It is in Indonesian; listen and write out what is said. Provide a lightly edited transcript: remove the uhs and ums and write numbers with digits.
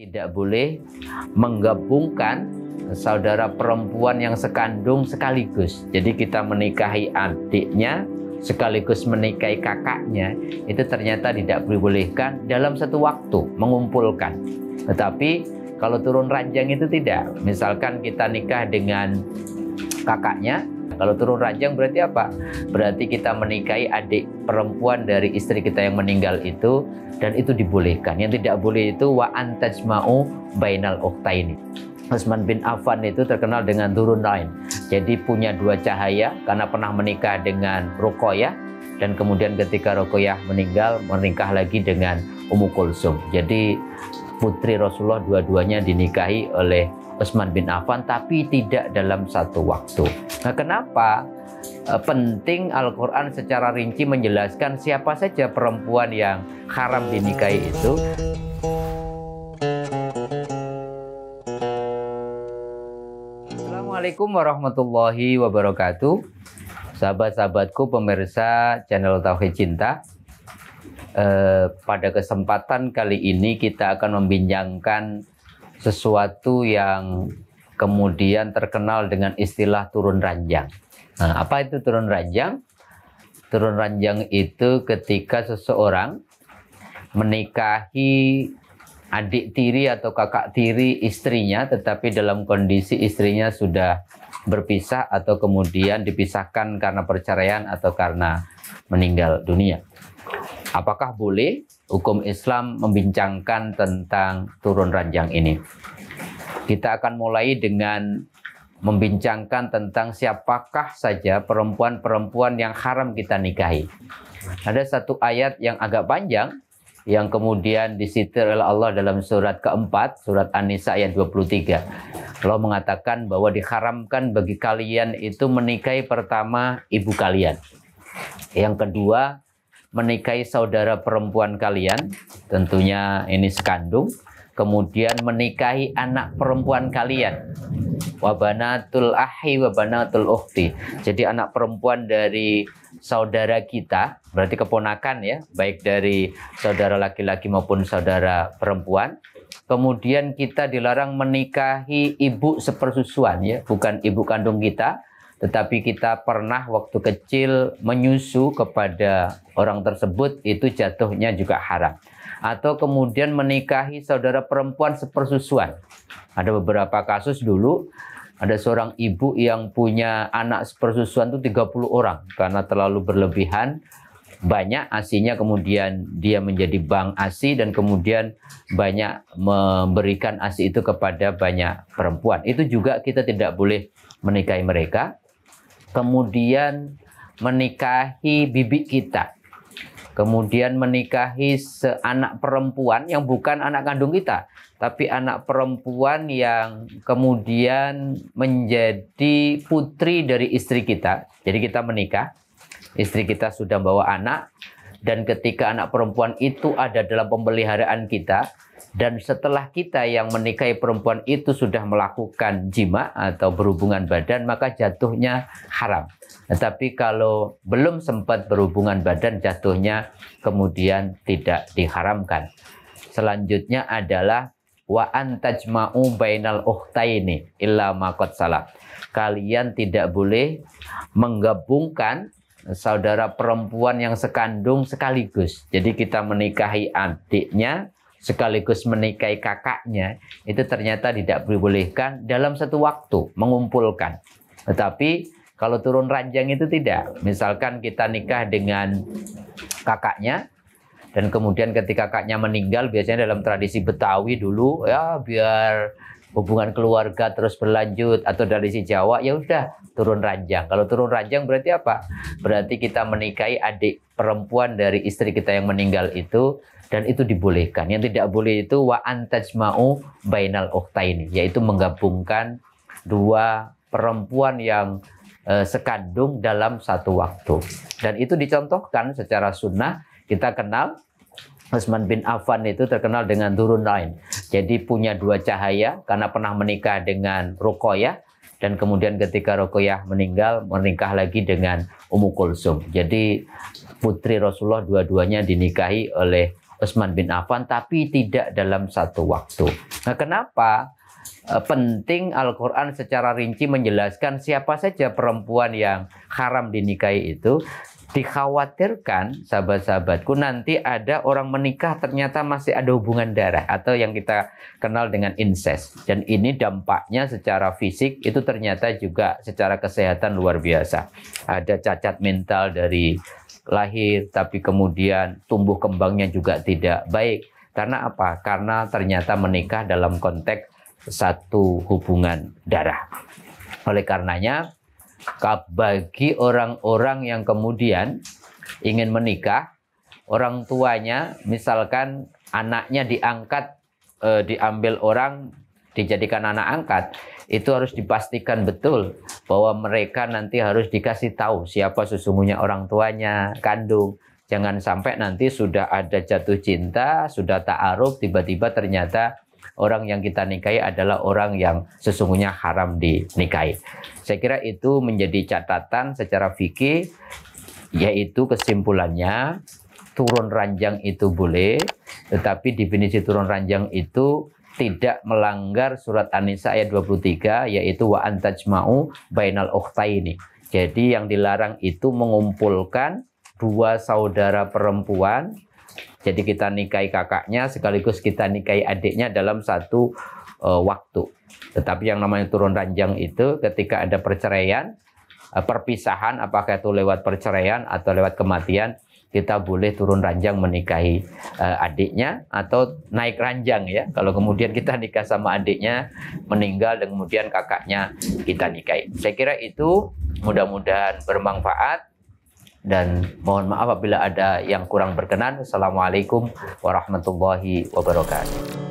Tidak boleh menggabungkan saudara perempuan yang sekandung sekaligus. Jadi kita menikahi adiknya sekaligus menikahi kakaknya, itu ternyata tidak dibolehkan dalam satu waktu mengumpulkan. Tetapi kalau turun ranjang itu tidak. Misalkan kita nikah dengan kakaknya, kalau turun ranjang berarti apa? Berarti kita menikahi adik perempuan dari istri kita yang meninggal itu, dan itu dibolehkan. Yang tidak boleh itu wa antajma'u bainal ukhtaini. Utsman bin Affan itu terkenal dengan Dzurun Nurain. Jadi punya dua cahaya karena pernah menikah dengan Ruqayyah, dan kemudian ketika Ruqayyah meninggal menikah lagi dengan Ummu Kulsum. Jadi putri Rasulullah dua-duanya dinikahi oleh Utsman bin Affan, tapi tidak dalam satu waktu. Nah, kenapa penting Al-Quran secara rinci menjelaskan siapa saja perempuan yang haram dinikahi itu? Assalamualaikum warahmatullahi wabarakatuh. Sahabat-sahabatku pemirsa channel Tauhid Cinta. Pada kesempatan kali ini kita akan membincangkan sesuatu yang kemudian terkenal dengan istilah turun ranjang. Nah, apa itu turun ranjang? Turun ranjang itu ketika seseorang menikahi adik tiri atau kakak tiri istrinya, tetapi dalam kondisi istrinya sudah berpisah atau kemudian dipisahkan karena perceraian atau karena meninggal dunia. Apakah boleh hukum Islam membincangkan tentang turun ranjang ini? Kita akan mulai dengan membincangkan tentang siapakah saja perempuan-perempuan yang haram kita nikahi. Ada satu ayat yang agak panjang yang kemudian disitir oleh Allah dalam surat keempat, surat An-Nisa ayat 23. Allah mengatakan bahwa diharamkan bagi kalian itu menikahi pertama ibu kalian. Yang kedua, menikahi saudara perempuan kalian, tentunya ini sekandung. Kemudian menikahi anak perempuan kalian, wabanatul ahi wabanatul ukhti. Jadi anak perempuan dari saudara kita, berarti keponakan ya, baik dari saudara laki-laki maupun saudara perempuan. Kemudian kita dilarang menikahi ibu sepersusuan ya, bukan ibu kandung kita, tetapi kita pernah waktu kecil menyusu kepada orang tersebut, itu jatuhnya juga haram. Atau kemudian menikahi saudara perempuan sepersusuan. Ada beberapa kasus dulu, ada seorang ibu yang punya anak sepersusuan itu 30 orang. Karena terlalu berlebihan, banyak asinya, kemudian dia menjadi bank asi, dan kemudian banyak memberikan asi itu kepada banyak perempuan. Itu juga kita tidak boleh menikahi mereka. Kemudian menikahi bibi kita. Kemudian menikahi seanak perempuan yang bukan anak kandung kita, tapi anak perempuan yang kemudian menjadi putri dari istri kita. Jadi kita menikah, istri kita sudah bawa anak, dan ketika anak perempuan itu ada dalam pemeliharaan kita, dan setelah kita yang menikahi perempuan itu sudah melakukan jima atau berhubungan badan, maka jatuhnya haram. Tetapi kalau belum sempat berhubungan badan, jatuhnya kemudian tidak diharamkan. Selanjutnya adalah wa antajma'u bainal ukhtaini illa ma qad salaf. Kalian tidak boleh menggabungkan saudara perempuan yang sekandung sekaligus. Jadi kita menikahi adiknya sekaligus menikahi kakaknya, itu ternyata tidak dibolehkan dalam satu waktu mengumpulkan. Tetapi kalau turun ranjang itu tidak. Misalkan kita nikah dengan kakaknya, dan kemudian ketika kakaknya meninggal, biasanya dalam tradisi Betawi dulu, ya biar hubungan keluarga terus berlanjut, atau tradisi Jawa, ya udah turun ranjang. Kalau turun ranjang berarti apa? Berarti kita menikahi adik perempuan dari istri kita yang meninggal itu, dan itu dibolehkan. Yang tidak boleh itu wa antajma'u bainal ukhtaini, yaitu menggabungkan dua perempuan yang sekandung dalam satu waktu. Dan itu dicontohkan secara sunnah. Kita kenal Utsman bin Affan itu terkenal dengan Dzurun Nurain. Jadi punya dua cahaya karena pernah menikah dengan Ruqayyah, dan kemudian ketika Ruqayyah meninggal menikah lagi dengan Ummu Kulsum. Jadi putri Rasulullah dua-duanya dinikahi oleh Utsman bin Affan, tapi tidak dalam satu waktu. Nah, kenapa penting Al-Quran secara rinci menjelaskan siapa saja perempuan yang haram dinikahi itu? Dikhawatirkan, sahabat-sahabatku, nanti ada orang menikah ternyata masih ada hubungan darah atau yang kita kenal dengan incest. Dan ini dampaknya secara fisik itu ternyata juga secara kesehatan luar biasa. Ada cacat mental dari lahir, tapi kemudian tumbuh kembangnya juga tidak baik. Karena apa? Karena ternyata menikah dalam konteks satu hubungan darah. Oleh karenanya, bagi orang-orang yang kemudian ingin menikah, orang tuanya misalkan anaknya diangkat, diambil orang, dijadikan anak angkat, itu harus dipastikan betul bahwa mereka nanti harus dikasih tahu siapa sesungguhnya orang tuanya kandung. Jangan sampai nanti sudah ada jatuh cinta, sudah ta'aruf, tiba-tiba ternyata orang yang kita nikahi adalah orang yang sesungguhnya haram dinikahi. Saya kira itu menjadi catatan secara fikih, yaitu kesimpulannya turun ranjang itu boleh, tetapi definisi turun ranjang itu tidak melanggar surat An-Nisa ayat 23, yaitu wa antajma'u bainal ukhtaini. Jadi yang dilarang itu mengumpulkan dua saudara perempuan. Jadi kita nikahi kakaknya sekaligus kita nikahi adiknya dalam satu waktu. Tetapi yang namanya turun ranjang itu ketika ada perceraian, perpisahan, apakah itu lewat perceraian atau lewat kematian, kita boleh turun ranjang menikahi adiknya atau naik ranjang ya. Kalau kemudian kita nikah sama adiknya, meninggal dan kemudian kakaknya kita nikahi. Saya kira itu mudah-mudahan bermanfaat. Dan mohon maaf apabila ada yang kurang berkenan. Assalamualaikum warahmatullahi wabarakatuh.